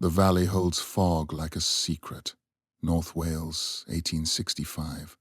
The valley holds fog like a secret. North Wales, 1865.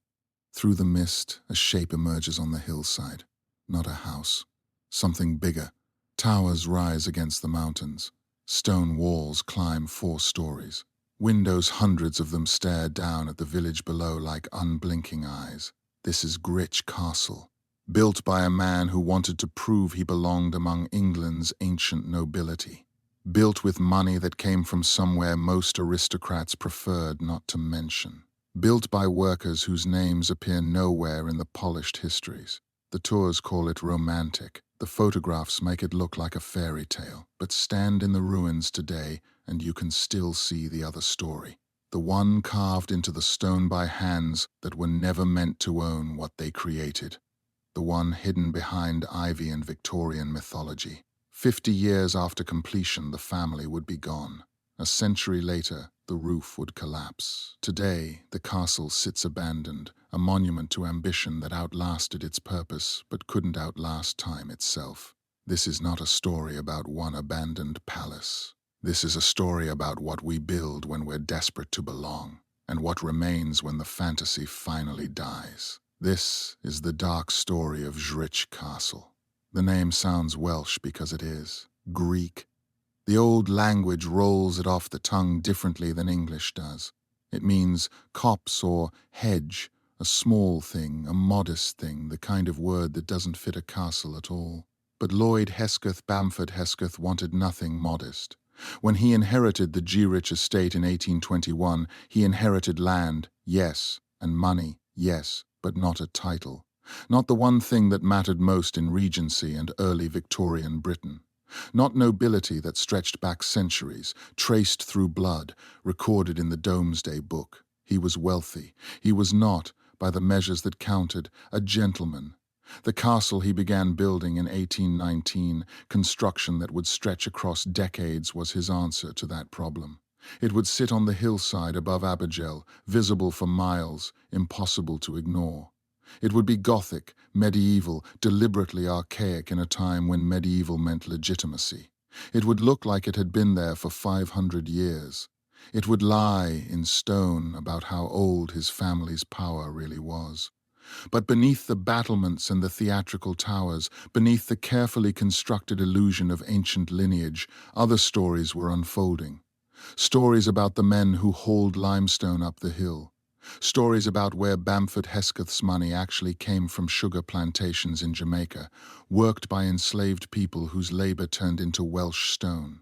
Through the mist, a shape emerges on the hillside. Not a house. Something bigger. Towers rise against the mountains. Stone walls climb 4 stories. Windows, hundreds of them, stare down at the village below like unblinking eyes. This is Grich Castle, built by a man who wanted to prove he belonged among England's ancient nobility. Built with money that came from somewhere most aristocrats preferred not to mention. Built by workers whose names appear nowhere in the polished histories. The tours call it romantic. The photographs make it look like a fairy tale. But stand in the ruins today and you can still see the other story. The one carved into the stone by hands that were never meant to own what they created. The one hidden behind ivy and Victorian mythology. 50 years after completion, the family would be gone. A century later, the roof would collapse. Today, the castle sits abandoned, a monument to ambition that outlasted its purpose but couldn't outlast time itself. This is not a story about one abandoned palace. This is a story about what we build when we're desperate to belong, and what remains when the fantasy finally dies. This is the dark story of Grich Castle. The name sounds Welsh because it is. Greek. The old language rolls it off the tongue differently than English does. It means copse or hedge, a small thing, a modest thing, the kind of word that doesn't fit a castle at all. But Lloyd Hesketh Bamford Hesketh wanted nothing modest. When he inherited the Grich estate in 1821, he inherited land, yes, and money, yes, but not a title. Not the one thing that mattered most in Regency and early Victorian Britain. Not nobility that stretched back centuries, traced through blood, recorded in the Domesday Book. He was wealthy. He was not, by the measures that counted, a gentleman. The castle he began building in 1819, construction that would stretch across decades, was his answer to that problem. It would sit on the hillside above Abergele, visible for miles, impossible to ignore. It would be Gothic, medieval, deliberately archaic in a time when medieval meant legitimacy. It would look like it had been there for 500 years. It would lie in stone about how old his family's power really was. But beneath the battlements and the theatrical towers, beneath the carefully constructed illusion of ancient lineage, other stories were unfolding. Stories about the men who hauled limestone up the hill. Stories about where Bamford Hesketh's money actually came from sugar plantations in Jamaica, worked by enslaved people whose labor turned into Welsh stone.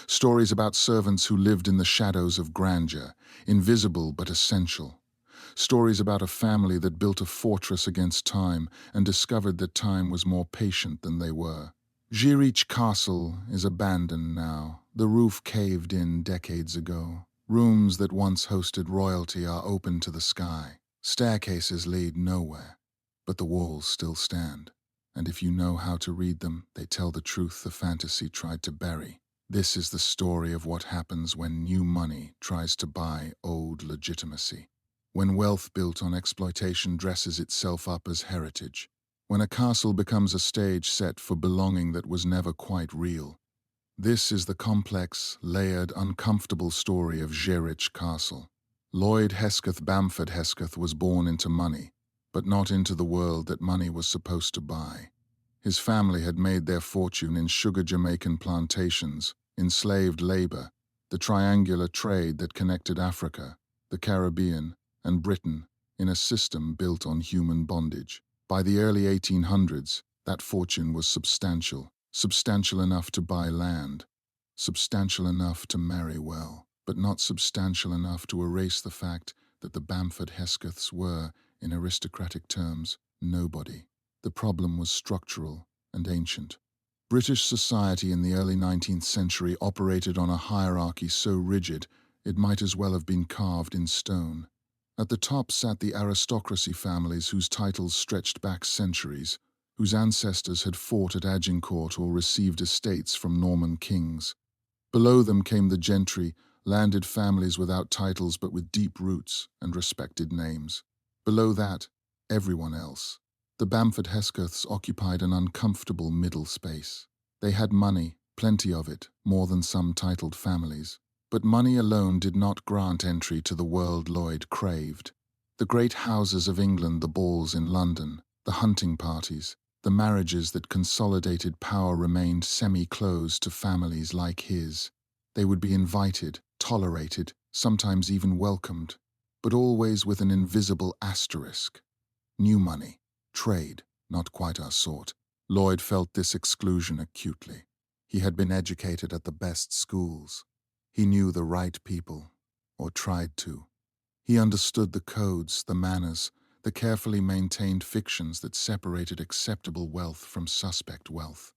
Stories about servants who lived in the shadows of grandeur, invisible but essential. Stories about a family that built a fortress against time and discovered that time was more patient than they were. Grich Castle is abandoned now. The roof caved in decades ago. Rooms that once hosted royalty are open to the sky. Staircases lead nowhere, but the walls still stand. And if you know how to read them, they tell the truth the fantasy tried to bury. This is the story of what happens when new money tries to buy old legitimacy. When wealth built on exploitation dresses itself up as heritage. When a castle becomes a stage set for belonging that was never quite real. This is the complex, layered, uncomfortable story of Grich Castle. Lloyd Hesketh Bamford Hesketh was born into money, but not into the world that money was supposed to buy. His family had made their fortune in sugar Jamaican plantations, enslaved labor, the triangular trade that connected Africa, the Caribbean, and Britain in a system built on human bondage. By the early 1800s, that fortune was substantial. Substantial enough to buy land, substantial enough to marry well, but not substantial enough to erase the fact that the Bamford Heskeths were, in aristocratic terms, nobody. The problem was structural and ancient. British society in the early 19th century operated on a hierarchy so rigid it might as well have been carved in stone. At the top sat the aristocracy families whose titles stretched back centuries, whose ancestors had fought at Agincourt or received estates from Norman kings. Below them came the gentry, landed families without titles but with deep roots and respected names. Below that, everyone else. The Bamford Heskeths occupied an uncomfortable middle space. They had money, plenty of it, more than some titled families, But money alone did not grant entry to the world Lloyd craved. The great houses of England, the balls in London, the hunting parties, the marriages that consolidated power remained semi-closed to families like his. They would be invited, tolerated, sometimes even welcomed, but always with an invisible asterisk. New money, trade, not quite our sort. Lloyd felt this exclusion acutely. He had been educated at the best schools. He knew the right people, or tried to. He understood the codes, the manners, the carefully maintained fictions that separated acceptable wealth from suspect wealth.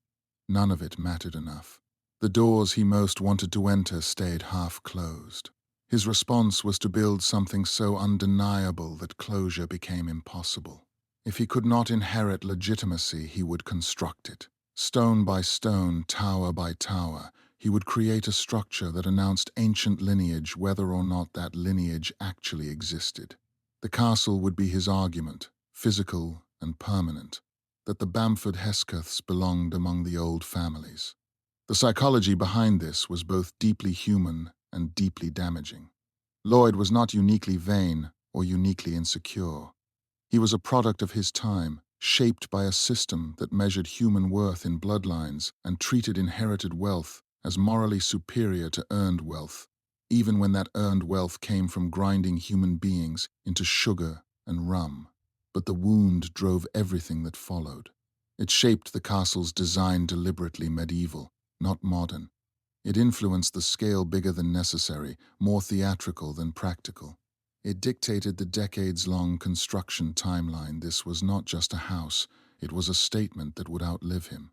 None of it mattered enough. The doors he most wanted to enter stayed half closed. His response was to build something so undeniable that closure became impossible. If he could not inherit legitimacy, he would construct it. Stone by stone, tower by tower, he would create a structure that announced ancient lineage whether or not that lineage actually existed. The castle would be his argument, physical and permanent, that the Bamford Heskeths belonged among the old families. The psychology behind this was both deeply human and deeply damaging. Lloyd was not uniquely vain or uniquely insecure. He was a product of his time, shaped by a system that measured human worth in bloodlines and treated inherited wealth as morally superior to earned wealth, even when that earned wealth came from grinding human beings into sugar and rum. But the wound drove everything that followed. It shaped the castle's design deliberately medieval, not modern. It influenced the scale bigger than necessary, more theatrical than practical. It dictated the decades-long construction timeline. This was not just a house, it was a statement that would outlive him.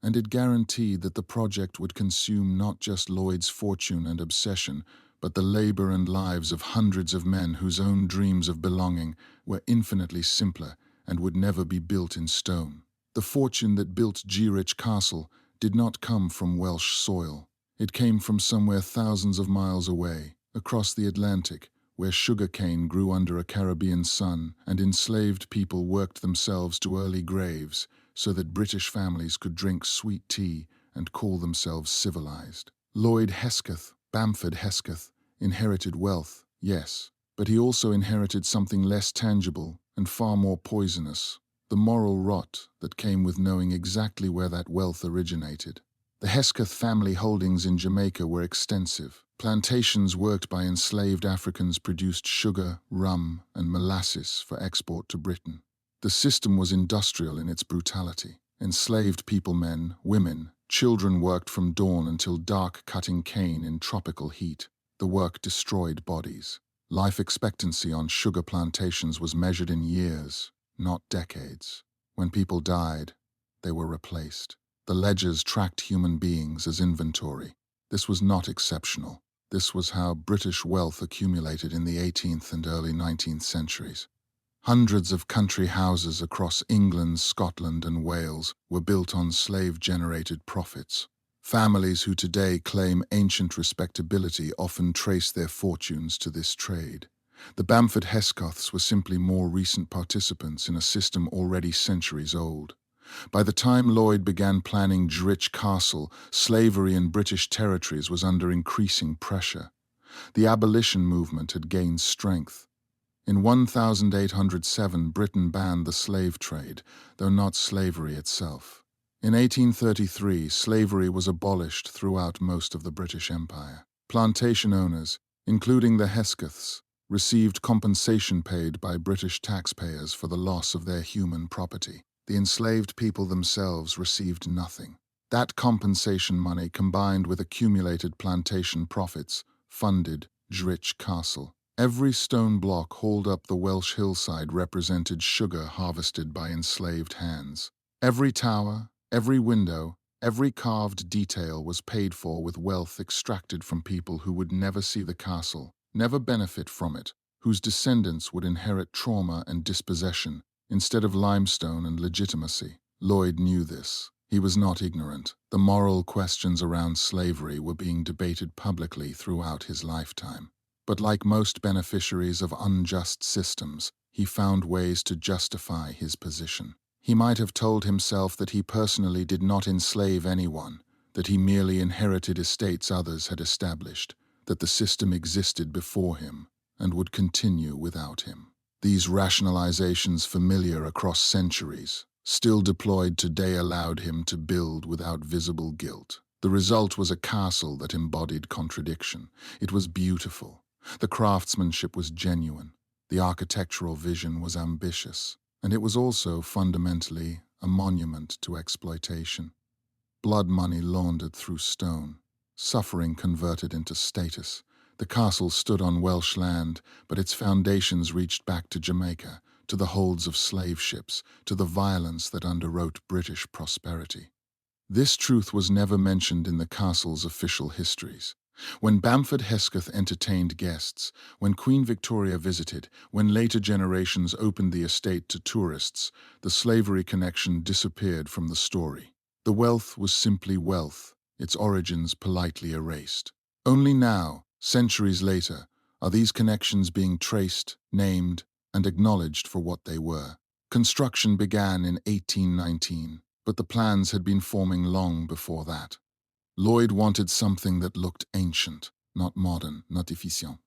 And it guaranteed that the project would consume not just Lloyd's fortune and obsession, but the labor and lives of hundreds of men whose own dreams of belonging were infinitely simpler and would never be built in stone. The fortune that built Gerich Castle did not come from Welsh soil. It came from somewhere thousands of miles away, across the Atlantic, where sugarcane grew under a Caribbean sun and enslaved people worked themselves to early graves so that British families could drink sweet tea and call themselves civilized. Lloyd Hesketh, Bamford Hesketh, inherited wealth, yes, but he also inherited something less tangible and far more poisonous, the moral rot that came with knowing exactly where that wealth originated. The Hesketh family holdings in Jamaica were extensive. Plantations worked by enslaved Africans produced sugar, rum, and molasses for export to Britain. The system was industrial in its brutality. Enslaved people, men, women, children worked from dawn until dark cutting cane in tropical heat. The work destroyed bodies. Life expectancy on sugar plantations was measured in years, not decades. When people died, they were replaced. The ledgers tracked human beings as inventory. This was not exceptional. This was how British wealth accumulated in the 18th and early 19th centuries. Hundreds of country houses across England, Scotland, and Wales were built on slave-generated profits. Families who today claim ancient respectability often trace their fortunes to this trade. The Bamford Heskeths were simply more recent participants in a system already centuries old. By the time Lloyd began planning Gerich Castle, slavery in British territories was under increasing pressure. The abolition movement had gained strength. In 1807, Britain banned the slave trade, though not slavery itself. In 1833, slavery was abolished throughout most of the British Empire. Plantation owners, including the Heskeths, received compensation paid by British taxpayers for the loss of their human property. The enslaved people themselves received nothing. That compensation money, combined with accumulated plantation profits, funded Gerich Castle. Every stone block hauled up the Welsh hillside represented sugar harvested by enslaved hands. Every tower, every window, every carved detail was paid for with wealth extracted from people who would never see the castle, never benefit from it, whose descendants would inherit trauma and dispossession instead of limestone and legitimacy. Lloyd knew this. He was not ignorant. The moral questions around slavery were being debated publicly throughout his lifetime. But like most beneficiaries of unjust systems, he found ways to justify his position. He might have told himself that he personally did not enslave anyone, that he merely inherited estates others had established. that the system existed before him and would continue without him. These rationalizations, familiar across centuries, still deployed today, allowed him to build without visible guilt. The result was a castle that embodied contradiction. It was beautiful. The craftsmanship was genuine. The architectural vision was ambitious. And it was also, fundamentally, a monument to exploitation. Blood money laundered through stone. Suffering converted into status. The castle stood on Welsh land, but its foundations reached back to Jamaica, to the holds of slave ships, to the violence that underwrote British prosperity. This truth was never mentioned in the castle's official histories. When Bamford Hesketh entertained guests, when Queen Victoria visited, when later generations opened the estate to tourists, the slavery connection disappeared from the story. The wealth was simply wealth, its origins politely erased. Only now, centuries later, are these connections being traced, named, and acknowledged for what they were. Construction began in 1819, but the plans had been forming long before that. Lloyd wanted something that looked ancient, not modern, not efficient,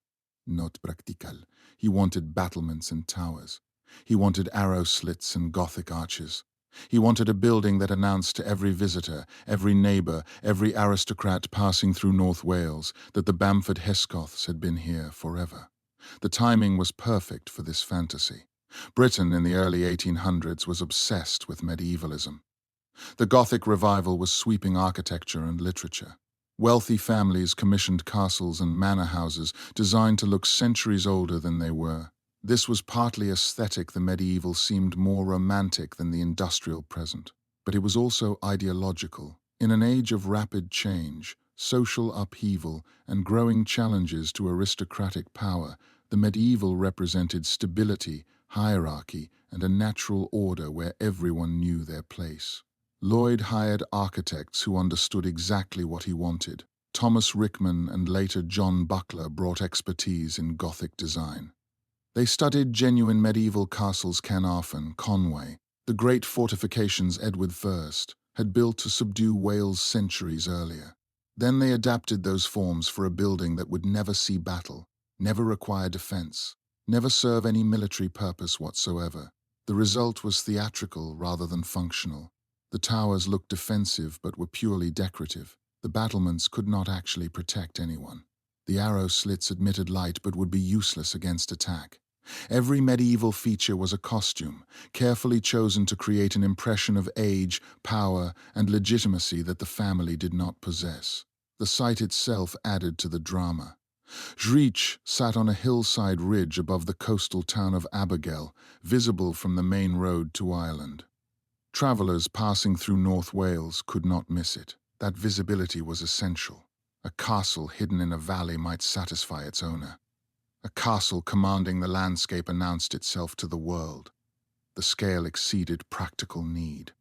not practical. He wanted battlements and towers. He wanted arrow slits and Gothic arches. He wanted a building that announced to every visitor, every neighbour, every aristocrat passing through North Wales that the Bamford Heskeths had been here forever. The timing was perfect for this fantasy. Britain in the early 1800s was obsessed with medievalism. The Gothic revival was sweeping architecture and literature. Wealthy families commissioned castles and manor houses designed to look centuries older than they were. This was partly aesthetic. The medieval seemed more romantic than the industrial present. But it was also ideological. In an age of rapid change, social upheaval, and growing challenges to aristocratic power, the medieval represented stability, hierarchy, and a natural order where everyone knew their place. Lloyd hired architects who understood exactly what he wanted. Thomas Rickman and later John Buckler brought expertise in Gothic design. They studied genuine medieval castles. Carnarvon, Conway, the great fortifications Edward I had built to subdue Wales centuries earlier. Then they adapted those forms for a building that would never see battle, never require defense, never serve any military purpose whatsoever. The result was theatrical rather than functional. The towers looked defensive but were purely decorative. The battlements could not actually protect anyone. The arrow slits admitted light but would be useless against attack. Every medieval feature was a costume, carefully chosen to create an impression of age, power, and legitimacy that the family did not possess. The site itself added to the drama. Dreich sat on a hillside ridge above the coastal town of Abergele, visible from the main road to Ireland. Travellers passing through North Wales could not miss it. That visibility was essential. A castle hidden in a valley might satisfy its owner. A castle commanding the landscape announced itself to the world. The scale exceeded practical need.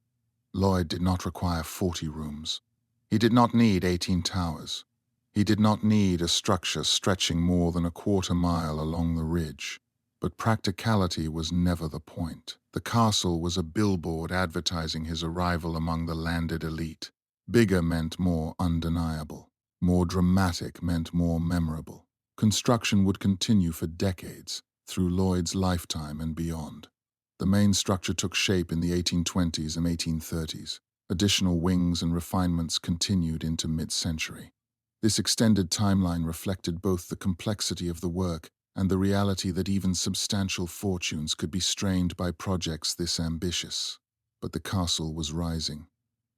Lloyd did not require 40 rooms. He did not need 18 towers. He did not need a structure stretching more than a quarter-mile along the ridge. But practicality was never the point. The castle was a billboard advertising his arrival among the landed elite. Bigger meant more undeniable. More dramatic meant more memorable. Construction would continue for decades, through Lloyd's lifetime and beyond. The main structure took shape in the 1820s and 1830s. Additional wings and refinements continued into mid-century. This extended timeline reflected both the complexity of the work and the reality that even substantial fortunes could be strained by projects this ambitious. But the castle was rising.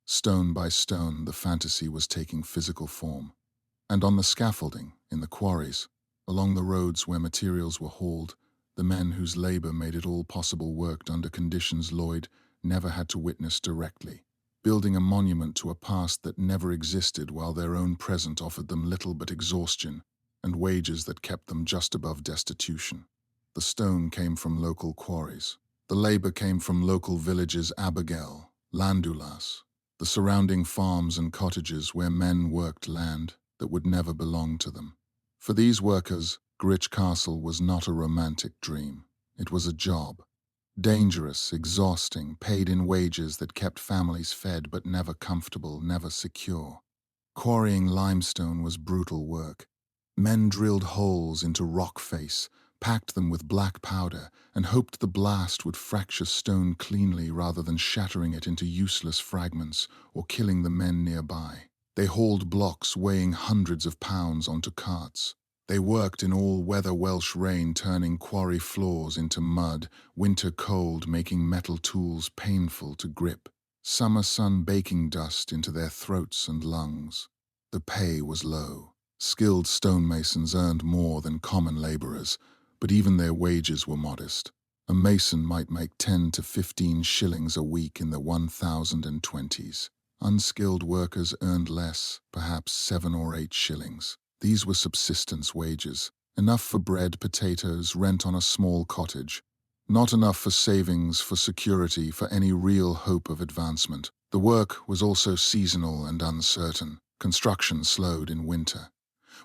Stone by stone, the fantasy was taking physical form. And on the scaffolding, in the quarries, along the roads where materials were hauled, the men whose labor made it all possible worked under conditions Lloyd never had to witness directly, building a monument to a past that never existed while their own present offered them little but exhaustion and wages that kept them just above destitution. The stone came from local quarries. The labor came from local villages Abergele, Llandulas, the surrounding farms and cottages where men worked land that would never belong to them. For these workers, Grich Castle was not a romantic dream. It was a job. Dangerous, exhausting, paid in wages that kept families fed but never comfortable, never secure. Quarrying limestone was brutal work. Men drilled holes into rock face, packed them with black powder, and hoped the blast would fracture stone cleanly rather than shattering it into useless fragments or killing the men nearby. They hauled blocks weighing hundreds of pounds onto carts. They worked in all-weather Welsh rain, turning quarry floors into mud, winter cold making metal tools painful to grip, summer sun baking dust into their throats and lungs. The pay was low. Skilled stonemasons earned more than common labourers, but even their wages were modest. A mason might make 10 to 15 shillings a week in the 1020s. Unskilled workers earned less, perhaps 7 or 8 shillings. These were subsistence wages, enough for bread, potatoes, rent on a small cottage. Not enough for savings, for security, for any real hope of advancement. The work was also seasonal and uncertain. Construction slowed in winter.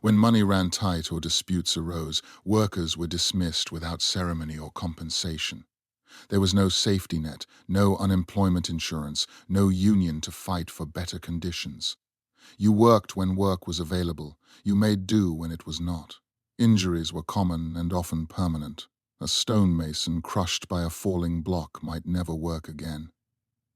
When money ran tight or disputes arose, workers were dismissed without ceremony or compensation. There was no safety net, no unemployment insurance, no union to fight for better conditions. You worked when work was available. You made do when it was not. Injuries were common and often permanent. A stonemason crushed by a falling block might never work again.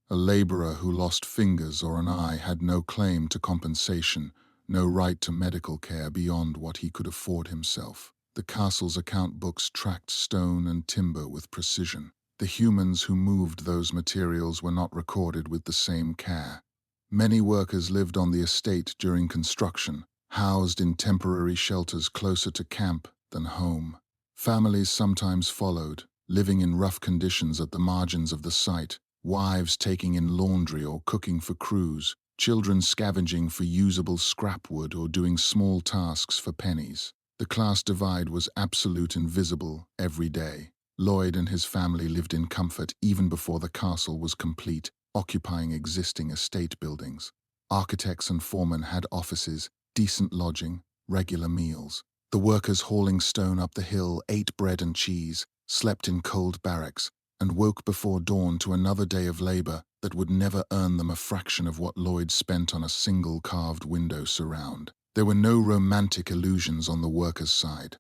A labourer who lost fingers or an eye had no claim to compensation, no right to medical care beyond what he could afford himself. The castle's account books tracked stone and timber with precision. The humans who moved those materials were not recorded with the same care. Many workers lived on the estate during construction, housed in temporary shelters closer to camp than home. Families sometimes followed, living in rough conditions at the margins of the site, wives taking in laundry or cooking for crews, children scavenging for usable scrap wood or doing small tasks for pennies. The class divide was absolute and visible every day. Lloyd and his family lived in comfort even before the castle was complete, occupying existing estate buildings. Architects and foremen had offices, decent lodging, regular meals. The workers hauling stone up the hill ate bread and cheese, slept in cold barracks, and woke before dawn to another day of labor that would never earn them a fraction of what Lloyd spent on a single carved window surround. There were no romantic illusions on the workers' side.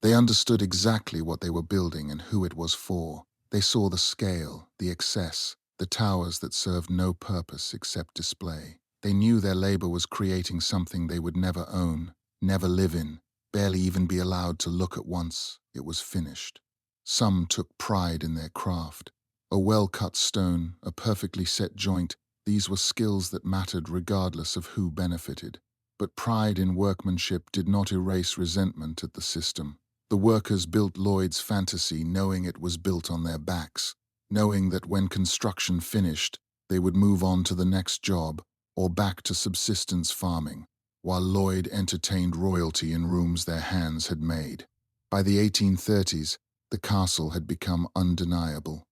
They understood exactly what they were building and who it was for. They saw the scale, the excess, the towers that served no purpose except display. They knew their labor was creating something they would never own, never live in, barely even be allowed to look at once it was finished. Some took pride in their craft. A well-cut stone, a perfectly set joint, these were skills that mattered regardless of who benefited. But pride in workmanship did not erase resentment at the system. The workers built Lloyd's fantasy knowing it was built on their backs, knowing that when construction finished, they would move on to the next job or back to subsistence farming, while Lloyd entertained royalty in rooms their hands had made. By the 1830s, the castle had become undeniable.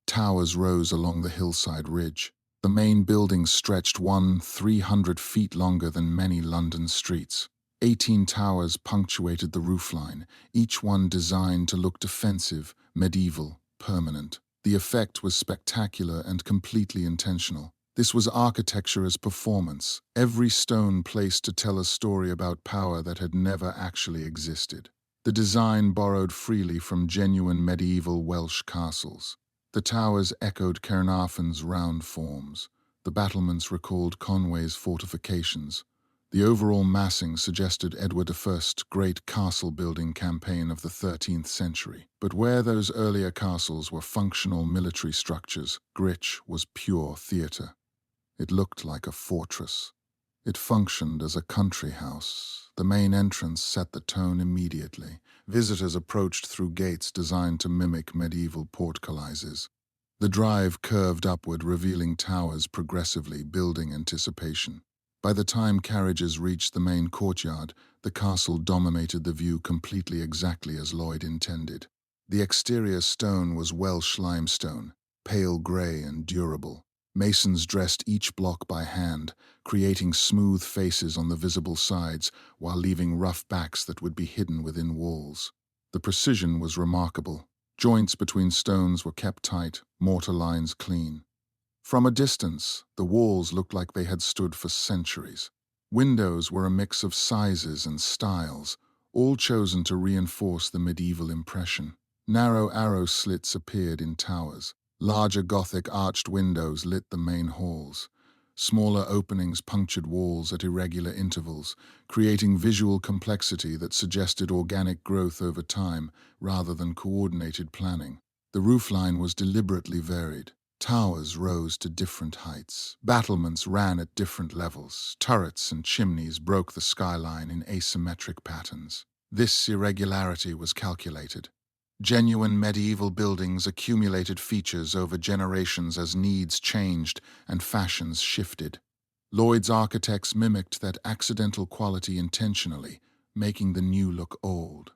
Towers rose along the hillside ridge. The main building stretched 300 feet longer than many London streets. 18 towers punctuated the roofline, each one designed to look defensive, medieval, permanent. The effect was spectacular and completely intentional. This was architecture as performance, every stone placed to tell a story about power that had never actually existed. The design borrowed freely from genuine medieval Welsh castles. The towers echoed Caernarfon's round forms. The battlements recalled Conway's fortifications. The overall massing suggested Edward I's great castle-building campaign of the 13th century. But where those earlier castles were functional military structures, Grich was pure theatre. It looked like a fortress. It functioned as a country house. The main entrance set the tone immediately. Visitors approached through gates designed to mimic medieval portcullises. The drive curved upward, revealing towers progressively, building anticipation. By the time carriages reached the main courtyard, the castle dominated the view completely exactly as Lloyd intended. The exterior stone was Welsh limestone, pale grey and durable. Masons dressed each block by hand, creating smooth faces on the visible sides while leaving rough backs that would be hidden within walls. The precision was remarkable. Joints between stones were kept tight, mortar lines clean. From a distance, the walls looked like they had stood for centuries. Windows were a mix of sizes and styles, all chosen to reinforce the medieval impression. Narrow arrow slits appeared in towers. Larger Gothic arched windows lit the main halls. Smaller openings punctured walls at irregular intervals, creating visual complexity that suggested organic growth over time rather than coordinated planning. The roofline was deliberately varied. Towers rose to different heights. Battlements ran at different levels. Turrets and chimneys broke the skyline in asymmetric patterns. This irregularity was calculated. Genuine medieval buildings accumulated features over generations as needs changed and fashions shifted. Lloyd's architects mimicked that accidental quality intentionally, making the new look old.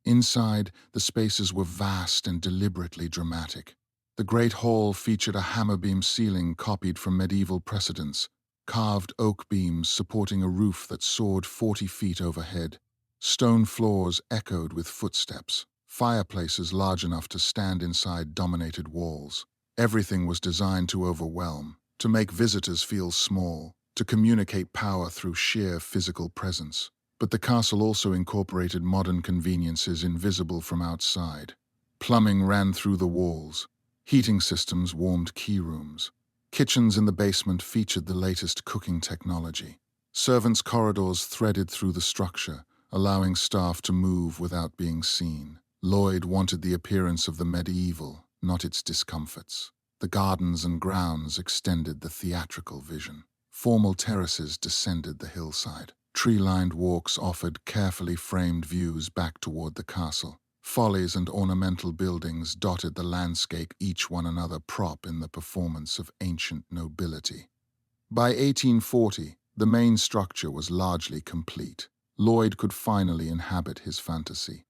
Inside, the spaces were vast and deliberately dramatic. The Great Hall featured a hammer-beam ceiling copied from medieval precedents, carved oak beams supporting a roof that soared 40 feet overhead. Stone floors echoed with footsteps. Fireplaces large enough to stand inside dominated walls. Everything was designed to overwhelm, to make visitors feel small, to communicate power through sheer physical presence. But the castle also incorporated modern conveniences invisible from outside. Plumbing ran through the walls. Heating systems warmed key rooms. Kitchens in the basement featured the latest cooking technology. Servants' corridors threaded through the structure, allowing staff to move without being seen. Lloyd wanted the appearance of the medieval, not its discomforts. The gardens and grounds extended the theatrical vision. Formal terraces descended the hillside. Tree-lined walks offered carefully framed views back toward the castle. Follies and ornamental buildings dotted the landscape, each one another prop in the performance of ancient nobility. By 1840, the main structure was largely complete. Lloyd could finally inhabit his fantasy.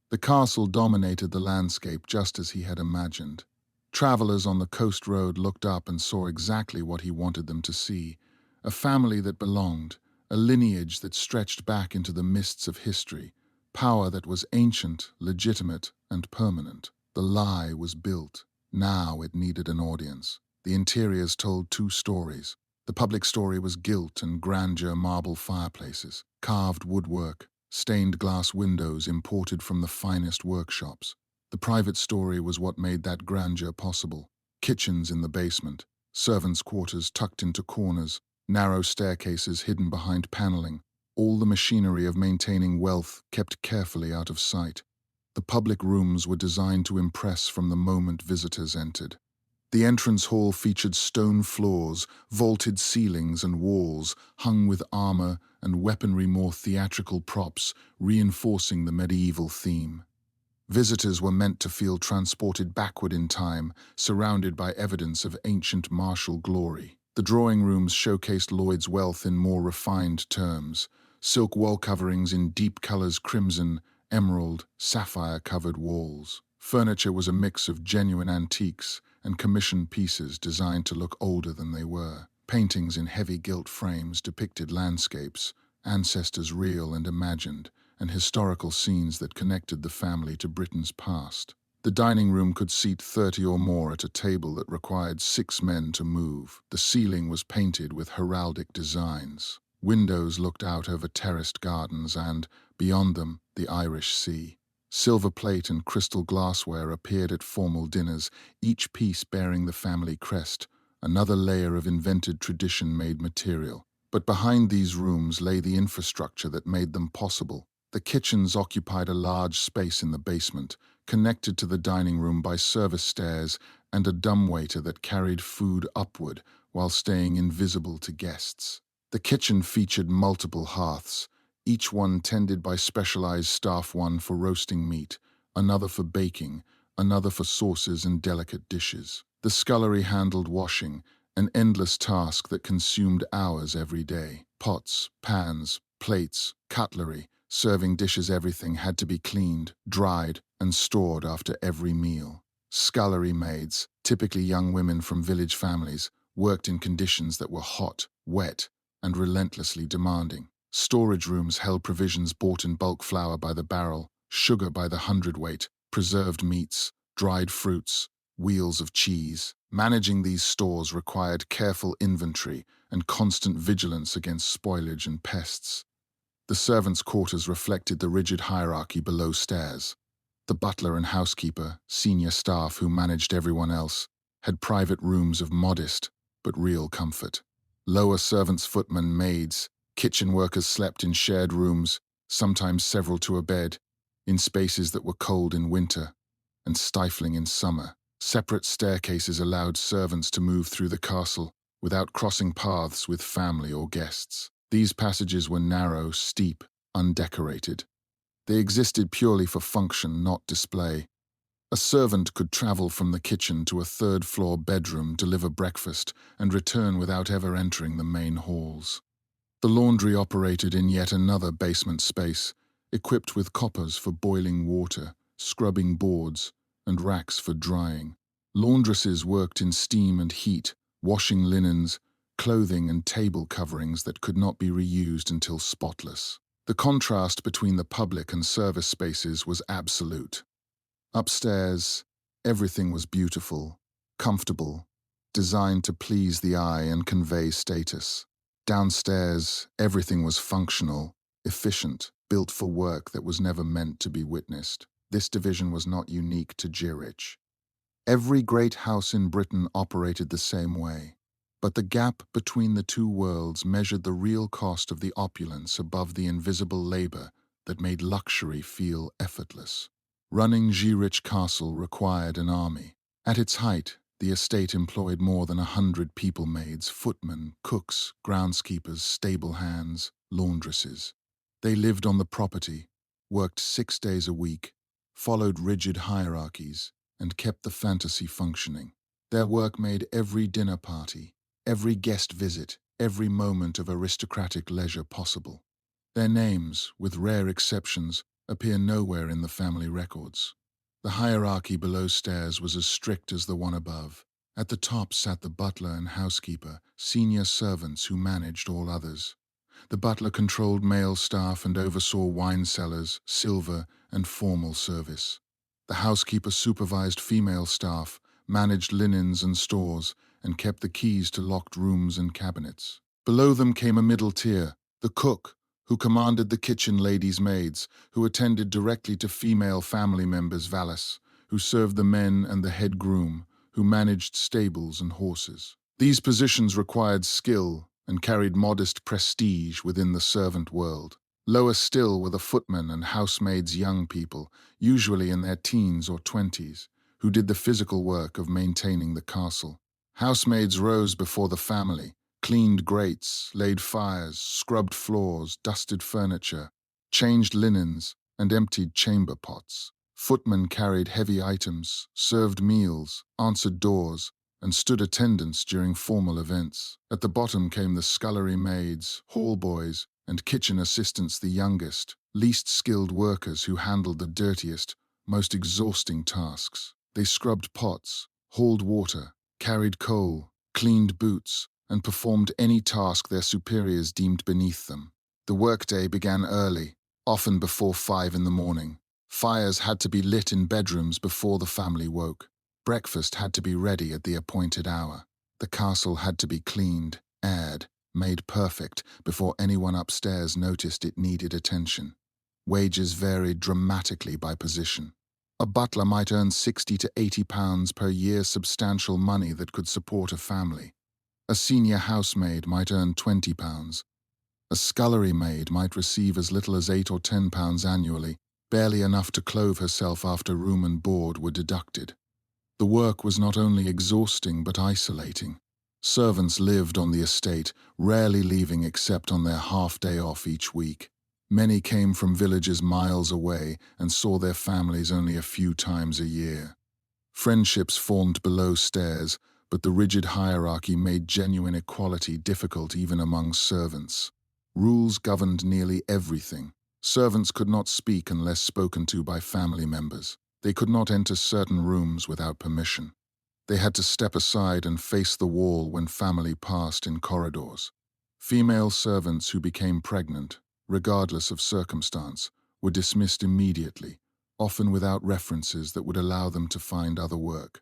The castle dominated the landscape just as he had imagined. Travelers on the coast road looked up and saw exactly what he wanted them to see: a family that belonged, a lineage that stretched back into the mists of history, power that was ancient, legitimate, and permanent. The lie was built. Now it needed an audience. The interiors told two stories. The public story was gilt and grandeur marble fireplaces, carved woodwork, stained glass windows imported from the finest workshops. The private story was what made that grandeur possible. Kitchens in the basement, servants' quarters tucked into corners, narrow staircases hidden behind paneling, all the machinery of maintaining wealth kept carefully out of sight. The public rooms were designed to impress from the moment visitors entered. The entrance hall featured stone floors, vaulted ceilings and walls, hung with armor and weaponry, more theatrical props, reinforcing the medieval theme. Visitors were meant to feel transported backward in time, surrounded by evidence of ancient martial glory. The drawing rooms showcased Lloyd's wealth in more refined terms. Silk wall coverings in deep colors: crimson, emerald, sapphire-covered walls. Furniture was a mix of genuine antiques and commissioned pieces designed to look older than they were. Paintings in heavy gilt frames depicted landscapes, ancestors real and imagined, and historical scenes that connected the family to Britain's past. The dining room could seat 30 or more at a table that required 6 men to move. The ceiling was painted with heraldic designs. Windows looked out over terraced gardens and, beyond them, the Irish Sea. Silver plate and crystal glassware appeared at formal dinners, each piece bearing the family crest, another layer of invented tradition made material. But behind these rooms lay the infrastructure that made them possible. The kitchens occupied a large space in the basement, connected to the dining room by service stairs and a dumbwaiter that carried food upward while staying invisible to guests. The kitchen featured multiple hearths, each one tended by specialized staff, one for roasting meat, another for baking, another for sauces and delicate dishes. The scullery handled washing, an endless task that consumed hours every day. Pots, pans, plates, cutlery, serving dishes, everything had to be cleaned, dried, and stored after every meal. Scullery maids, typically young women from village families, worked in conditions that were hot, wet, and relentlessly demanding. Storage rooms held provisions bought in bulk: flour by the barrel, sugar by the hundredweight, preserved meats, dried fruits, wheels of cheese. Managing these stores required careful inventory and constant vigilance against spoilage and pests. The servants' quarters reflected the rigid hierarchy below stairs. The butler and housekeeper, senior staff who managed everyone else, had private rooms of modest but real comfort. Lower servants, footmen, maids, kitchen workers slept in shared rooms, sometimes several to a bed, in spaces that were cold in winter and stifling in summer. Separate staircases allowed servants to move through the castle without crossing paths with family or guests. These passages were narrow, steep, undecorated. They existed purely for function, not display. A servant could travel from the kitchen to a third-floor bedroom, deliver breakfast, and return without ever entering the main halls. The laundry operated in yet another basement space, equipped with coppers for boiling water, scrubbing boards, and racks for drying. Laundresses worked in steam and heat, washing linens, clothing and table coverings that could not be reused until spotless. The contrast between the public and service spaces was absolute. Upstairs, everything was beautiful, comfortable, designed to please the eye and convey status. Downstairs, everything was functional, efficient, built for work that was never meant to be witnessed. This division was not unique to Zurich. Every great house in Britain operated the same way. But the gap between the two worlds measured the real cost of the opulence above the invisible labor that made luxury feel effortless. Running Zurich Castle required an army. At its height, the estate employed more than 100 people-maids, footmen, cooks, groundskeepers, stable hands, laundresses. They lived on the property, worked 6 days a week, followed rigid hierarchies, and kept the fantasy functioning. Their work made every dinner party, every guest visit, every moment of aristocratic leisure possible. Their names, with rare exceptions, appear nowhere in the family records. The hierarchy below stairs was as strict as the one above. At the top sat the butler and housekeeper, senior servants who managed all others. The butler controlled male staff and oversaw wine cellars, silver, and formal service. The housekeeper supervised female staff, managed linens and stores, and kept the keys to locked rooms and cabinets. Below them came a middle tier, the cook, who commanded the kitchen ladies' maids, who attended directly to female family members' valets, who served the men and the head groom, who managed stables and horses. These positions required skill and carried modest prestige within the servant world. Lower still were the footmen and housemaids, young people, usually in their teens or 20s, who did the physical work of maintaining the castle. Housemaids rose before the family, cleaned grates, laid fires, scrubbed floors, dusted furniture, changed linens, and emptied chamber pots. Footmen carried heavy items, served meals, answered doors, and stood attendance during formal events. At the bottom came the scullery maids, hall boys, and kitchen assistants, the youngest, least skilled workers who handled the dirtiest, most exhausting tasks. They scrubbed pots, hauled water, carried coal, cleaned boots, and performed any task their superiors deemed beneath them. The workday began early, often before 5 in the morning. Fires had to be lit in bedrooms before the family woke. Breakfast had to be ready at the appointed hour. The castle had to be cleaned, aired, made perfect before anyone upstairs noticed it needed attention. Wages varied dramatically by position. A butler might earn £60 to £80 per year, substantial money that could support a family. A senior housemaid might earn £20. A scullery maid might receive as little as £8 or £10 annually, barely enough to clothe herself after room and board were deducted. The work was not only exhausting but isolating. Servants lived on the estate, rarely leaving except on their half-day off each week. Many came from villages miles away and saw their families only a few times a year. Friendships formed below stairs, but the rigid hierarchy made genuine equality difficult even among servants. Rules governed nearly everything. Servants could not speak unless spoken to by family members. They could not enter certain rooms without permission. They had to step aside and face the wall when family passed in corridors. Female servants who became pregnant, regardless of circumstance, were dismissed immediately, often without references that would allow them to find other work.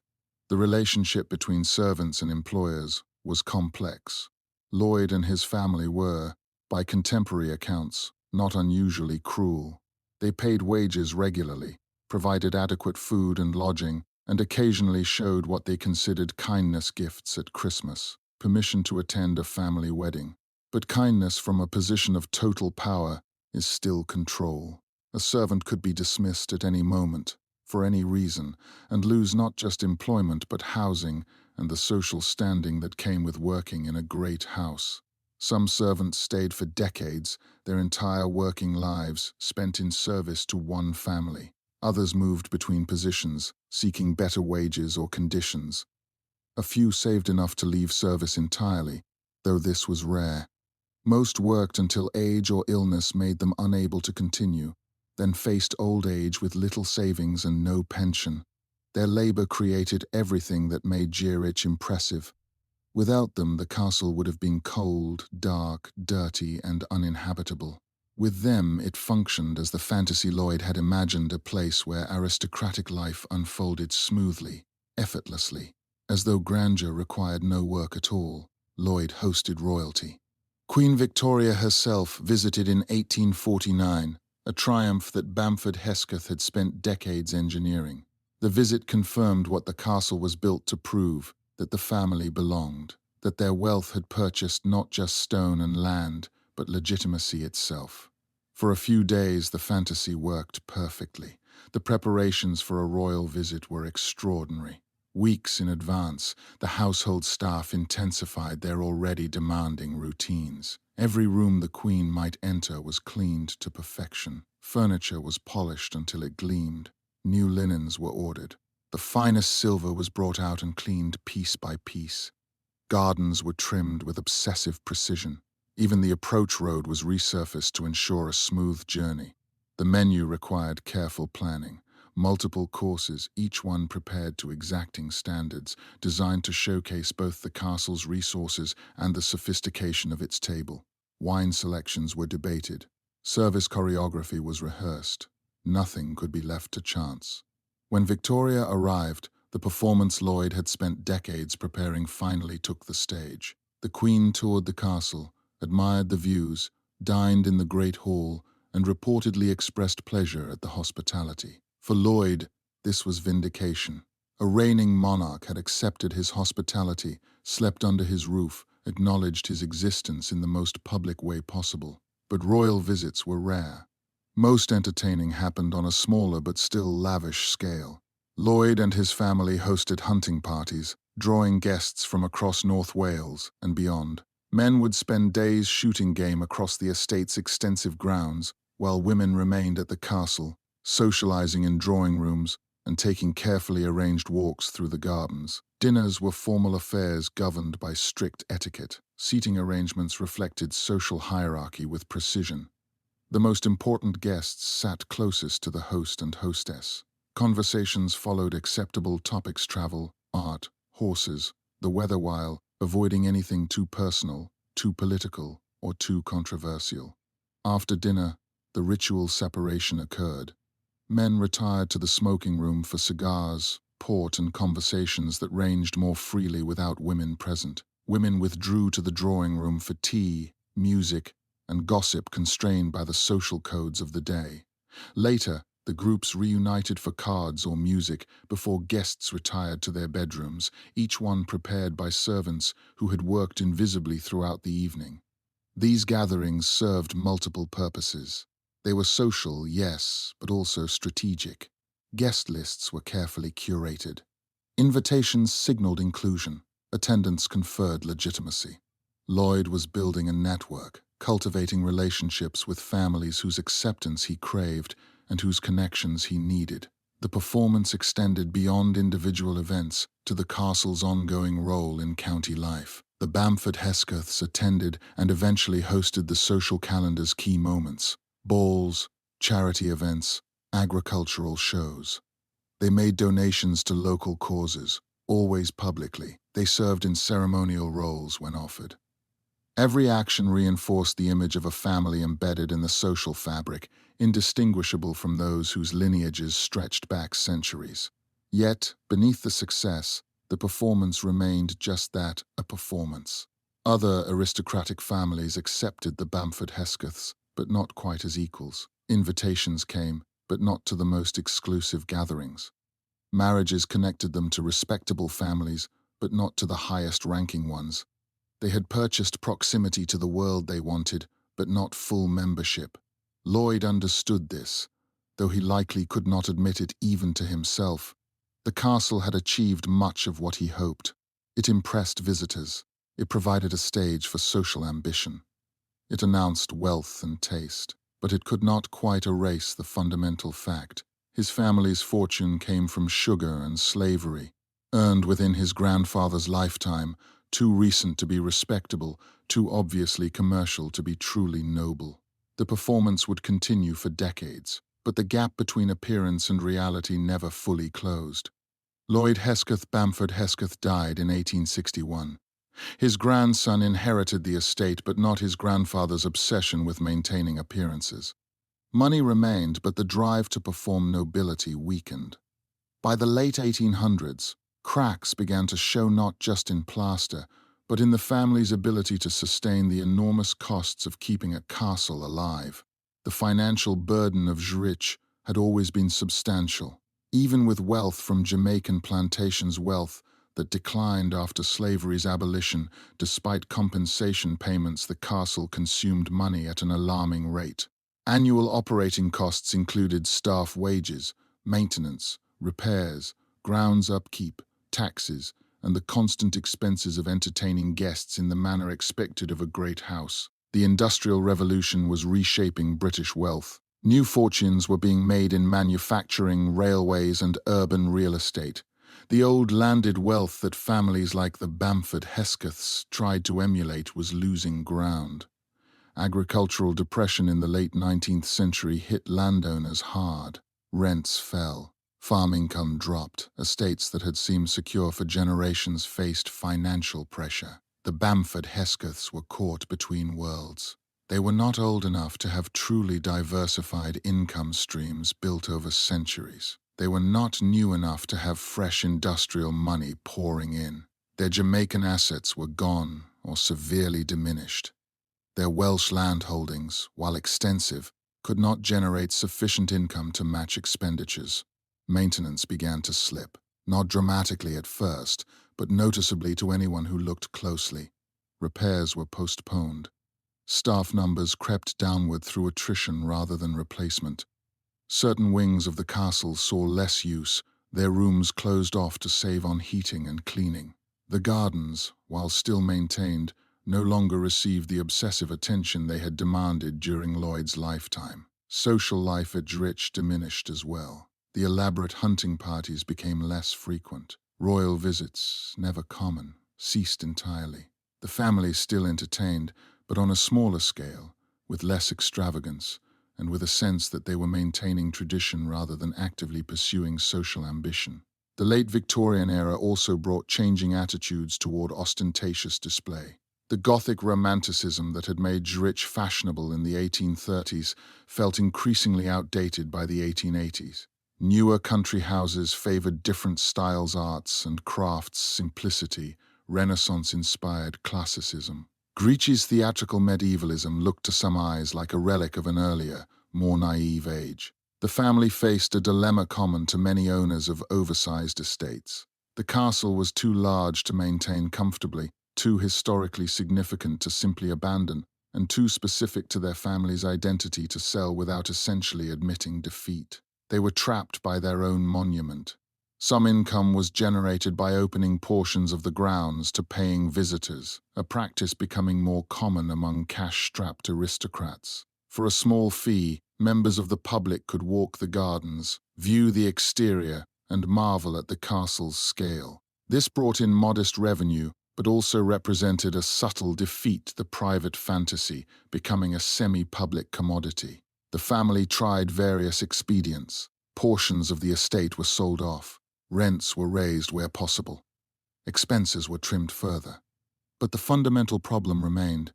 The relationship between servants and employers was complex. Lloyd and his family were, by contemporary accounts, not unusually cruel. They paid wages regularly, provided adequate food and lodging, and occasionally showed what they considered kindness gifts at Christmas, permission to attend a family wedding. But kindness from a position of total power is still control. A servant could be dismissed at any moment, for any reason, and lose not just employment but housing and the social standing that came with working in a great house. Some servants stayed for decades, their entire working lives spent in service to one family. Others moved between positions, seeking better wages or conditions. A few saved enough to leave service entirely, though this was rare. Most worked until age or illness made them unable to continue, then faced old age with little savings and no pension. Their labor created everything that made Zurich impressive. Without them, the castle would have been cold, dark, dirty, and uninhabitable. With them, it functioned as the fantasy Lloyd had imagined, a place where aristocratic life unfolded smoothly, effortlessly. As though grandeur required no work at all, Lloyd hosted royalty. Queen Victoria herself visited in 1849, a triumph that Bamford Hesketh had spent decades engineering. The visit confirmed what the castle was built to prove, that the family belonged, that their wealth had purchased not just stone and land, but legitimacy itself. For a few days, the fantasy worked perfectly. The preparations for a royal visit were extraordinary. Weeks in advance, the household staff intensified their already demanding routines. Every room the Queen might enter was cleaned to perfection. Furniture was polished until it gleamed. New linens were ordered. The finest silver was brought out and cleaned piece by piece. Gardens were trimmed with obsessive precision. Even the approach road was resurfaced to ensure a smooth journey. The menu required careful planning. Multiple courses, each one prepared to exacting standards, designed to showcase both the castle's resources and the sophistication of its table. Wine selections were debated. Service choreography was rehearsed. Nothing could be left to chance. When Victoria arrived, the performance Lloyd had spent decades preparing finally took the stage. The Queen toured the castle, admired the views, dined in the Great Hall, and reportedly expressed pleasure at the hospitality. For Lloyd, this was vindication. A reigning monarch had accepted his hospitality, slept under his roof, acknowledged his existence in the most public way possible. But royal visits were rare. Most entertaining happened on a smaller but still lavish scale. Lloyd and his family hosted hunting parties, drawing guests from across North Wales and beyond. Men would spend days shooting game across the estate's extensive grounds, while women remained at the castle, socializing in drawing rooms and taking carefully arranged walks through the gardens. Dinners were formal affairs governed by strict etiquette. Seating arrangements reflected social hierarchy with precision. The most important guests sat closest to the host and hostess. Conversations followed acceptable topics: travel, art, horses, the weather, while avoiding anything too personal, too political, or too controversial. After dinner, the ritual separation occurred. Men retired to the smoking room for cigars, port, and conversations that ranged more freely without women present. Women withdrew to the drawing room for tea, music, and gossip constrained by the social codes of the day. Later, the groups reunited for cards or music before guests retired to their bedrooms, each one prepared by servants who had worked invisibly throughout the evening. These gatherings served multiple purposes. They were social, yes, but also strategic. Guest lists were carefully curated. Invitations signaled inclusion. Attendance conferred legitimacy. Lloyd was building a network, cultivating relationships with families whose acceptance he craved and whose connections he needed. The performance extended beyond individual events to the castle's ongoing role in county life. The Bamford Heskeths attended and eventually hosted the social calendar's key moments: balls, charity events, agricultural shows. They made donations to local causes, always publicly. They served in ceremonial roles when offered. Every action reinforced the image of a family embedded in the social fabric, indistinguishable from those whose lineages stretched back centuries. Yet, beneath the success, the performance remained just that, a performance. Other aristocratic families accepted the Bamford Heskeths, but not quite as equals. Invitations came, but not to the most exclusive gatherings. Marriages connected them to respectable families, but not to the highest-ranking ones. They had purchased proximity to the world they wanted, but not full membership. Lloyd understood this, though he likely could not admit it even to himself. The castle had achieved much of what he hoped. It impressed visitors. It provided a stage for social ambition. It announced wealth and taste, but it could not quite erase the fundamental fact. His family's fortune came from sugar and slavery, earned within his grandfather's lifetime, too recent to be respectable, too obviously commercial to be truly noble. The performance would continue for decades, but the gap between appearance and reality never fully closed. Lloyd Hesketh Bamford Hesketh died in 1861. His grandson inherited the estate, but not his grandfather's obsession with maintaining appearances. Money remained, but the drive to perform nobility weakened. By the late 1800s, cracks began to show not just in plaster, but in the family's ability to sustain the enormous costs of keeping a castle alive. The financial burden of Zurich had always been substantial. Even with wealth from Jamaican plantations, wealth that declined after slavery's abolition, despite compensation payments, the castle consumed money at an alarming rate. Annual operating costs included staff wages, maintenance, repairs, grounds upkeep, taxes, and the constant expenses of entertaining guests in the manner expected of a great house. The Industrial Revolution was reshaping British wealth. New fortunes were being made in manufacturing, railways, and urban real estate. The old landed wealth that families like the Bamford Heskeths tried to emulate was losing ground. Agricultural depression in the late 19th century hit landowners hard. Rents fell. Farm income dropped. Estates that had seemed secure for generations faced financial pressure. The Bamford Heskeths were caught between worlds. They were not old enough to have truly diversified income streams built over centuries. They were not new enough to have fresh industrial money pouring in. Their Jamaican assets were gone or severely diminished. Their Welsh land holdings, while extensive, could not generate sufficient income to match expenditures. Maintenance began to slip, not dramatically at first, but noticeably to anyone who looked closely. Repairs were postponed. Staff numbers crept downward through attrition rather than replacement. Certain wings of the castle saw less use, their rooms closed off to save on heating and cleaning. The gardens, while still maintained, no longer received the obsessive attention they had demanded during Lloyd's lifetime. Social life at Zurich diminished as well. The elaborate hunting parties became less frequent. Royal visits, never common, ceased entirely. The family still entertained, but on a smaller scale, with less extravagance, and with a sense that they were maintaining tradition rather than actively pursuing social ambition. The late Victorian era also brought changing attitudes toward ostentatious display. The Gothic romanticism that had made Zurich fashionable in the 1830s felt increasingly outdated by the 1880s. Newer country houses favored different styles, arts and crafts, simplicity, Renaissance-inspired classicism. Zurich's theatrical medievalism looked to some eyes like a relic of an earlier, more naive age. The family faced a dilemma common to many owners of oversized estates. The castle was too large to maintain comfortably, too historically significant to simply abandon, and too specific to their family's identity to sell without essentially admitting defeat. They were trapped by their own monument. Some income was generated by opening portions of the grounds to paying visitors, a practice becoming more common among cash-strapped aristocrats. For a small fee, members of the public could walk the gardens, view the exterior, and marvel at the castle's scale. This brought in modest revenue, but also represented a subtle defeat to the private fantasy, becoming a semi-public commodity. The family tried various expedients. Portions of the estate were sold off. Rents were raised where possible. Expenses were trimmed further. But the fundamental problem remained.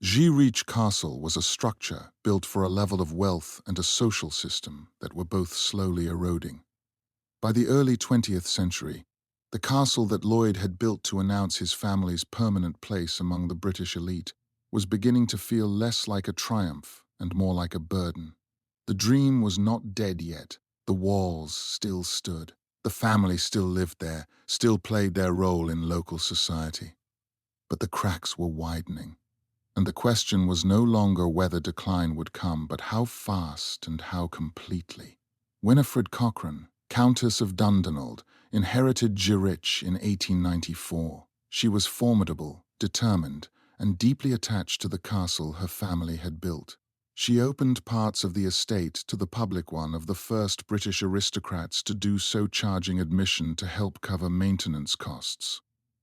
Zurich Castle was a structure built for a level of wealth and a social system that were both slowly eroding. By the early 20th century, the castle that Lloyd had built to announce his family's permanent place among the British elite was beginning to feel less like a triumph and more like a burden. The dream was not dead yet. The walls still stood. The family still lived there, still played their role in local society. But the cracks were widening, and the question was no longer whether decline would come, but how fast and how completely. Winifred Cochrane, Countess of Dundonald, inherited Girich in 1894. She was formidable, determined, and deeply attached to the castle her family had built. She opened parts of the estate to the public, one of the first British aristocrats to do so, charging admission to help cover maintenance costs.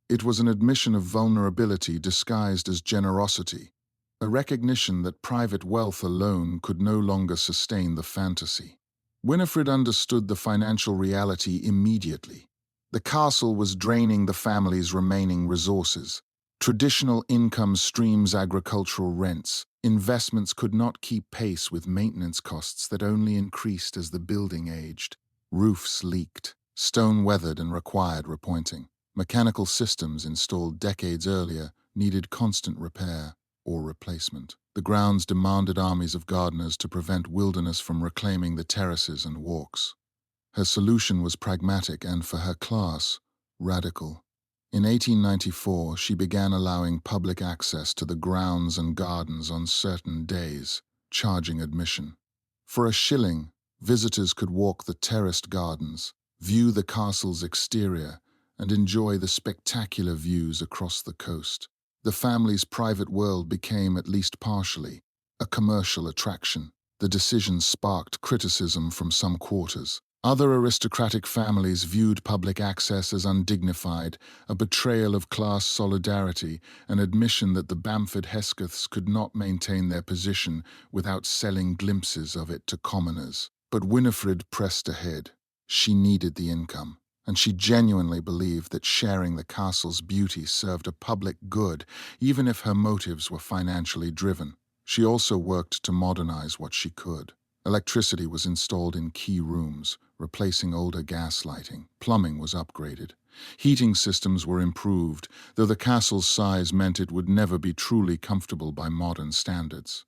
It was an admission of vulnerability disguised as generosity, a recognition that private wealth alone could no longer sustain the fantasy. Winifred understood the financial reality immediately. The castle was draining the family's remaining resources. Traditional income streams, agricultural rents, investments could not keep pace with maintenance costs that only increased as the building aged. Roofs leaked, stone weathered and required repointing. Mechanical systems installed decades earlier needed constant repair or replacement. The grounds demanded armies of gardeners to prevent wilderness from reclaiming the terraces and walks. Her solution was pragmatic and, for her class, radical. In 1894, she began allowing public access to the grounds and gardens on certain days, charging admission. For a shilling, visitors could walk the terraced gardens, view the castle's exterior, and enjoy the spectacular views across the coast. The family's private world became, at least partially, a commercial attraction. The decision sparked criticism from some quarters. Other aristocratic families viewed public access as undignified, a betrayal of class solidarity, an admission that the Bamford Heskeths could not maintain their position without selling glimpses of it to commoners. But Winifred pressed ahead. She needed the income, and she genuinely believed that sharing the castle's beauty served a public good, even if her motives were financially driven. She also worked to modernize what she could. Electricity was installed in key rooms, replacing older gas lighting. Plumbing was upgraded. Heating systems were improved, though the castle's size meant it would never be truly comfortable by modern standards.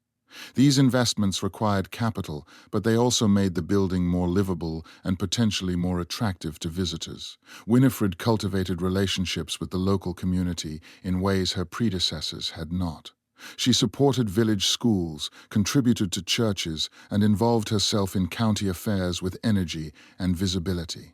These investments required capital, but they also made the building more livable and potentially more attractive to visitors. Winifred cultivated relationships with the local community in ways her predecessors had not. She supported village schools, contributed to churches, and involved herself in county affairs with energy and visibility.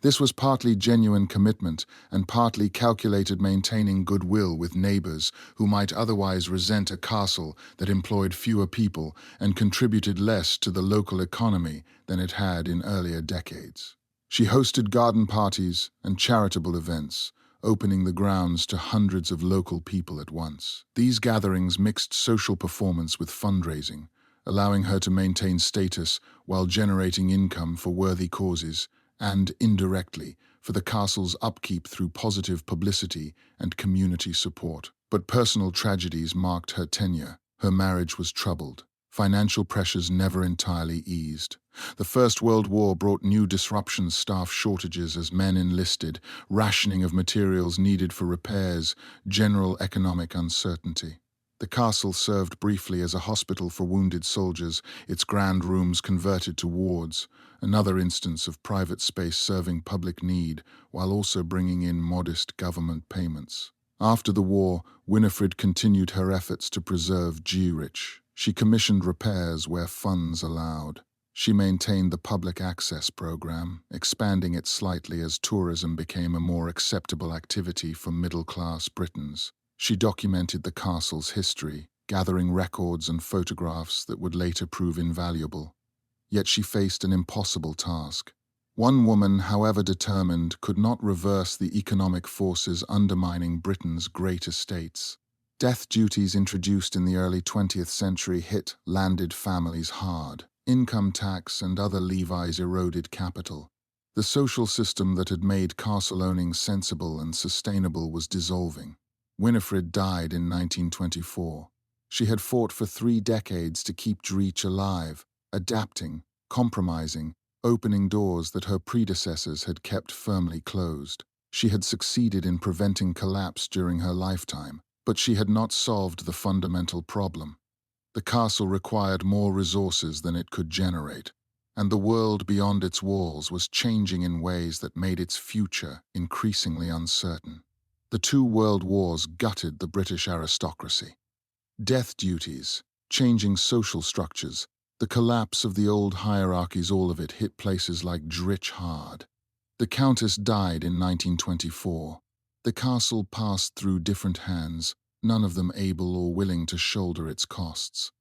This was partly genuine commitment and partly calculated, maintaining goodwill with neighbors who might otherwise resent a castle that employed fewer people and contributed less to the local economy than it had in earlier decades. She hosted garden parties and charitable events, opening the grounds to hundreds of local people at once. These gatherings mixed social performance with fundraising, allowing her to maintain status while generating income for worthy causes and, indirectly, for the castle's upkeep through positive publicity and community support. But personal tragedies marked her tenure. Her marriage was troubled. Financial pressures never entirely eased. The First World War brought new disruptions, staff shortages as men enlisted, rationing of materials needed for repairs, general economic uncertainty. The castle served briefly as a hospital for wounded soldiers, its grand rooms converted to wards, another instance of private space serving public need while also bringing in modest government payments. After the war, Winifred continued her efforts to preserve Girich. She commissioned repairs where funds allowed. She maintained the public access program, expanding it slightly as tourism became a more acceptable activity for middle-class Britons. She documented the castle's history, gathering records and photographs that would later prove invaluable. Yet she faced an impossible task. One woman, however determined, could not reverse the economic forces undermining Britain's great estates. Death duties introduced in the early 20th century hit landed families hard. Income tax and other levies eroded capital. The social system that had made castle owning sensible and sustainable was dissolving. Winifred died in 1924. She had fought for 3 decades to keep Girich alive, adapting, compromising, opening doors that her predecessors had kept firmly closed. She had succeeded in preventing collapse during her lifetime, but she had not solved the fundamental problem. The castle required more resources than it could generate, and the world beyond its walls was changing in ways that made its future increasingly uncertain. The two world wars gutted the British aristocracy. Death duties, changing social structures, the collapse of the old hierarchies, all of it hit places like Drich hard. The Countess died in 1924. The castle passed through different hands, none of them able or willing to shoulder its costs.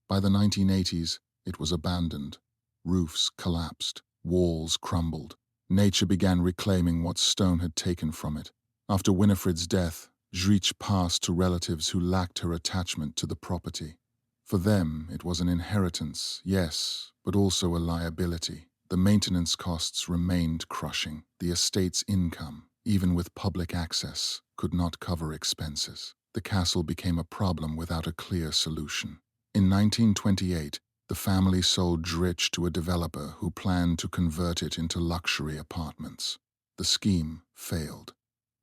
By the 1980s, it was abandoned. Roofs collapsed, walls crumbled. Nature began reclaiming what stone had taken from it. After Winifred's death, Drich passed to relatives who lacked her attachment to the property. For them, it was an inheritance, yes, but also a liability. The maintenance costs remained crushing. The estate's income, even with public access, could not cover expenses. The castle became a problem without a clear solution. In 1928, the family sold Drich to a developer who planned to convert it into luxury apartments. The scheme failed.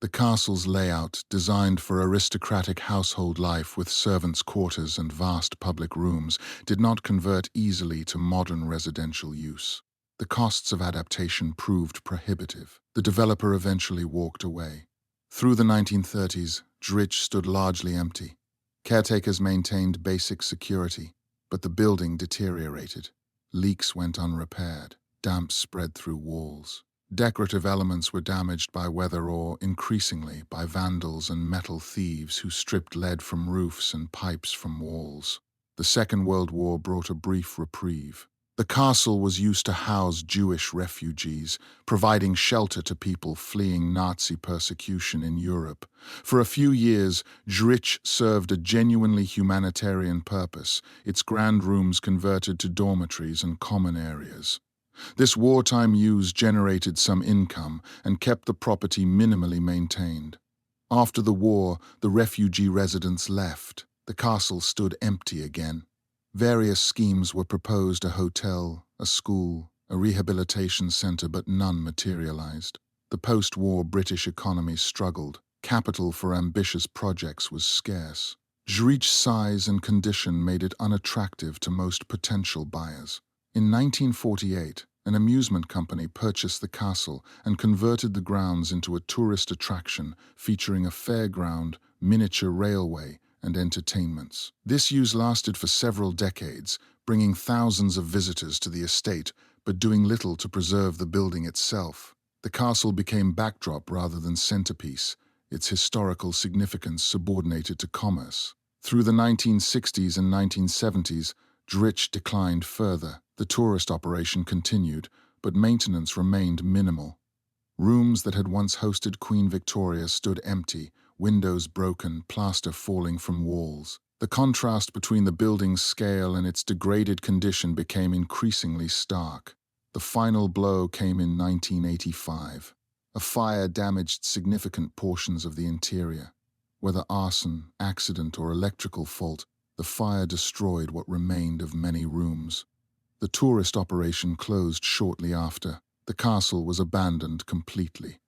The castle's layout, designed for aristocratic household life with servants' quarters and vast public rooms, did not convert easily to modern residential use. The costs of adaptation proved prohibitive. The developer eventually walked away. Through the 1930s, Drich stood largely empty. Caretakers maintained basic security, but the building deteriorated. Leaks went unrepaired. Damp spread through walls. Decorative elements were damaged by weather or, increasingly, by vandals and metal thieves who stripped lead from roofs and pipes from walls. The Second World War brought a brief reprieve. The castle was used to house Jewish refugees, providing shelter to people fleeing Nazi persecution in Europe. For a few years, Drich served a genuinely humanitarian purpose, its grand rooms converted to dormitories and common areas. This wartime use generated some income and kept the property minimally maintained. After the war, the refugee residents left. The castle stood empty again. Various schemes were proposed: a hotel, a school, a rehabilitation center, but none materialized. The post-war British economy struggled. Capital for ambitious projects was scarce. Drich's size and condition made it unattractive to most potential buyers. In 1948, an amusement company purchased the castle and converted the grounds into a tourist attraction featuring a fairground, miniature railway, and entertainments. This use lasted for several decades, bringing thousands of visitors to the estate, but doing little to preserve the building itself. The castle became backdrop rather than centerpiece, its historical significance subordinated to commerce. Through the 1960s and 1970s, Drich declined further. The tourist operation continued, but maintenance remained minimal. Rooms that had once hosted Queen Victoria stood empty, windows broken, plaster falling from walls. The contrast between the building's scale and its degraded condition became increasingly stark. The final blow came in 1985. A fire damaged significant portions of the interior. Whether arson, accident, or electrical fault, the fire destroyed what remained of many rooms. The tourist operation closed shortly after. The castle was abandoned completely.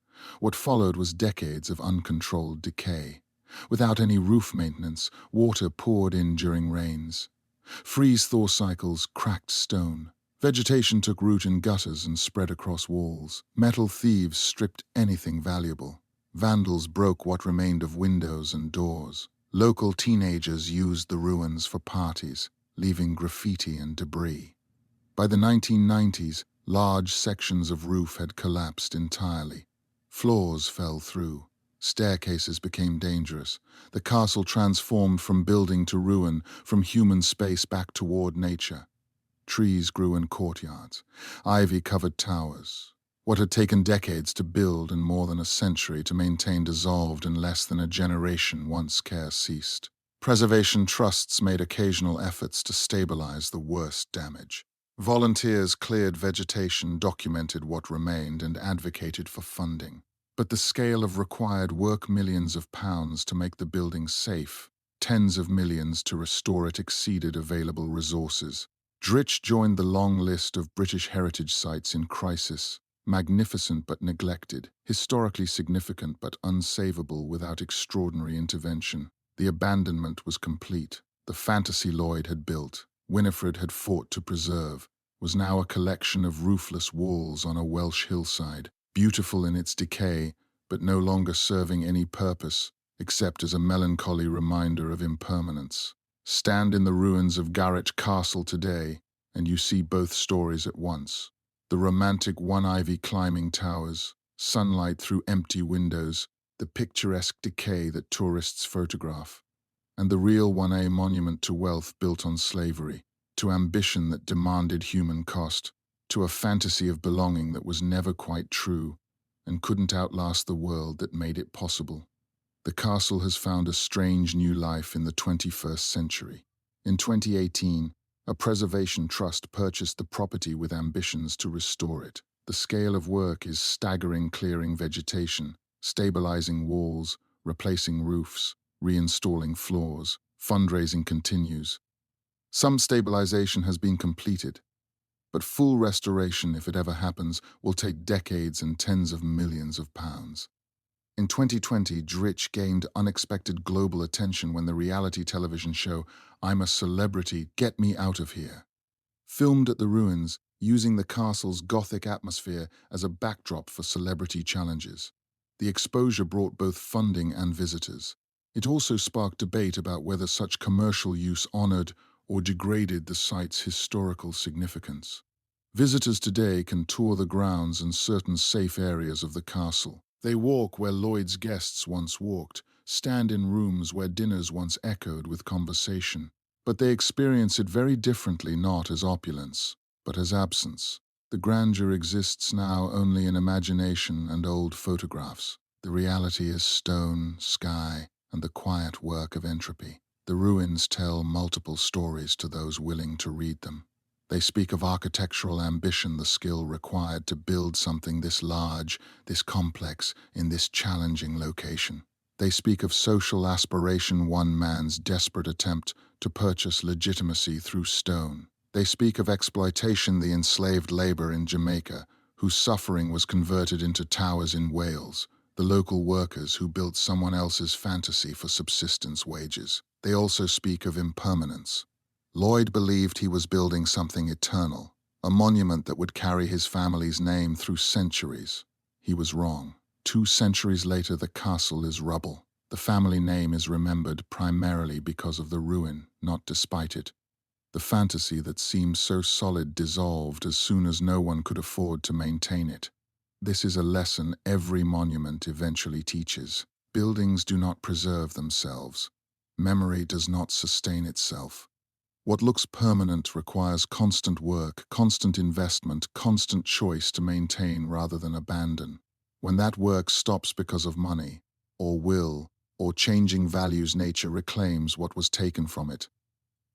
What followed was decades of uncontrolled decay. Without any roof maintenance, water poured in during rains. Freeze-thaw cycles cracked stone. Vegetation took root in gutters and spread across walls. Metal thieves stripped anything valuable. Vandals broke what remained of windows and doors. Local teenagers used the ruins for parties, leaving graffiti and debris. By the 1990s, large sections of roof had collapsed entirely. Floors fell through. Staircases became dangerous. The castle transformed from building to ruin, from human space back toward nature. Trees grew in courtyards. Ivy-covered towers. What had taken decades to build and more than a century to maintain dissolved in less than a generation once care ceased. Preservation trusts made occasional efforts to stabilize the worst damage. Volunteers cleared vegetation, documented what remained, and advocated for funding. But the scale of required work: millions of pounds to make the building safe, tens of millions to restore it, exceeded available resources. Drich joined the long list of British heritage sites in crisis, magnificent but neglected, historically significant but unsavable without extraordinary intervention. The abandonment was complete. The fantasy Lloyd had built, Winifred had fought to preserve, was now a collection of roofless walls on a Welsh hillside, beautiful in its decay, but no longer serving any purpose except as a melancholy reminder of impermanence. Stand in the ruins of Garrett Castle today, and you see both stories at once. The romantic one-ivy climbing towers, sunlight through empty windows, the picturesque decay that tourists photograph, and the real 1A monument to wealth built on slavery, to ambition that demanded human cost, to a fantasy of belonging that was never quite true and couldn't outlast the world that made it possible. The castle has found a strange new life in the 21st century. In 2018, a preservation trust purchased the property with ambitions to restore it. The scale of work is staggering: clearing vegetation, stabilizing walls, replacing roofs, reinstalling floors. Fundraising continues. Some stabilization has been completed, but full restoration, if it ever happens, will take decades and tens of millions of pounds. In 2020, Dritch gained unexpected global attention when the reality television show I'm a Celebrity, Get Me Out of Here, filmed at the ruins, using the castle's Gothic atmosphere as a backdrop for celebrity challenges. The exposure brought both funding and visitors. It also sparked debate about whether such commercial use honored or degraded the site's historical significance. Visitors today can tour the grounds and certain safe areas of the castle. They walk where Lloyd's guests once walked, stand in rooms where dinners once echoed with conversation. But they experience it very differently, not as opulence, but as absence. The grandeur exists now only in imagination and old photographs. The reality is stone, sky, and the quiet work of entropy. The ruins tell multiple stories to those willing to read them. They speak of architectural ambition, the skill required to build something this large, this complex, in this challenging location. They speak of social aspiration, one man's desperate attempt to purchase legitimacy through stone. They speak of exploitation, the enslaved labor in Jamaica, whose suffering was converted into towers in Wales, the local workers who built someone else's fantasy for subsistence wages. They also speak of impermanence. Lloyd believed he was building something eternal, a monument that would carry his family's name through centuries. He was wrong. 2 centuries later, the castle is rubble. The family name is remembered primarily because of the ruin, not despite it. The fantasy that seemed so solid dissolved as soon as no one could afford to maintain it. This is a lesson every monument eventually teaches. Buildings do not preserve themselves. Memory does not sustain itself. What looks permanent requires constant work, constant investment, constant choice to maintain rather than abandon. When that work stops because of money, or will, or changing values, nature reclaims what was taken from it.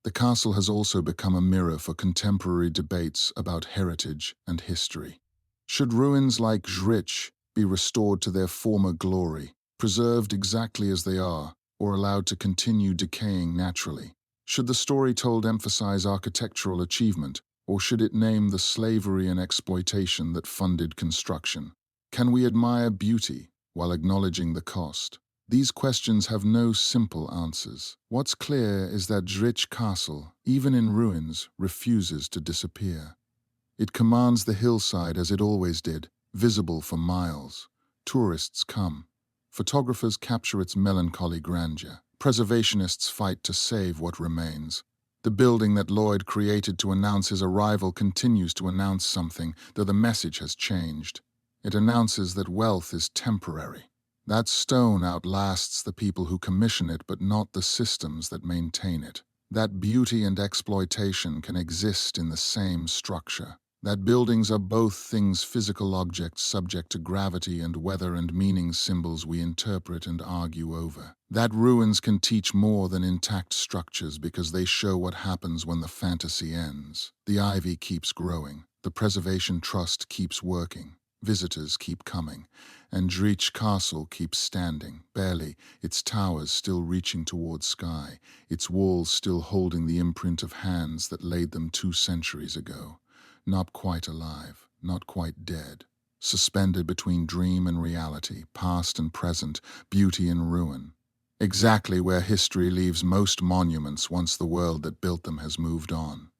The castle has also become a mirror for contemporary debates about heritage and history. Should ruins like Dritch be restored to their former glory, preserved exactly as they are, or allowed to continue decaying naturally? Should the story told emphasize architectural achievement, or should it name the slavery and exploitation that funded construction? Can we admire beauty while acknowledging the cost? These questions have no simple answers. What's clear is that Dritch Castle, even in ruins, refuses to disappear. It commands the hillside as it always did, visible for miles. Tourists come. Photographers capture its melancholy grandeur. Preservationists fight to save what remains. The building that Lloyd created to announce his arrival continues to announce something, though the message has changed. It announces that wealth is temporary. That stone outlasts the people who commission it, but not the systems that maintain it. That beauty and exploitation can exist in the same structure. That buildings are both things, physical objects subject to gravity and weather, and meaning symbols we interpret and argue over. That ruins can teach more than intact structures because they show what happens when the fantasy ends. The ivy keeps growing. The Preservation Trust keeps working. Visitors keep coming. And Dritch Castle keeps standing, barely, its towers still reaching towards sky, its walls still holding the imprint of hands that laid them 2 centuries ago. Not quite alive, not quite dead. Suspended between dream and reality, past and present, beauty and ruin. Exactly where history leaves most monuments once the world that built them has moved on.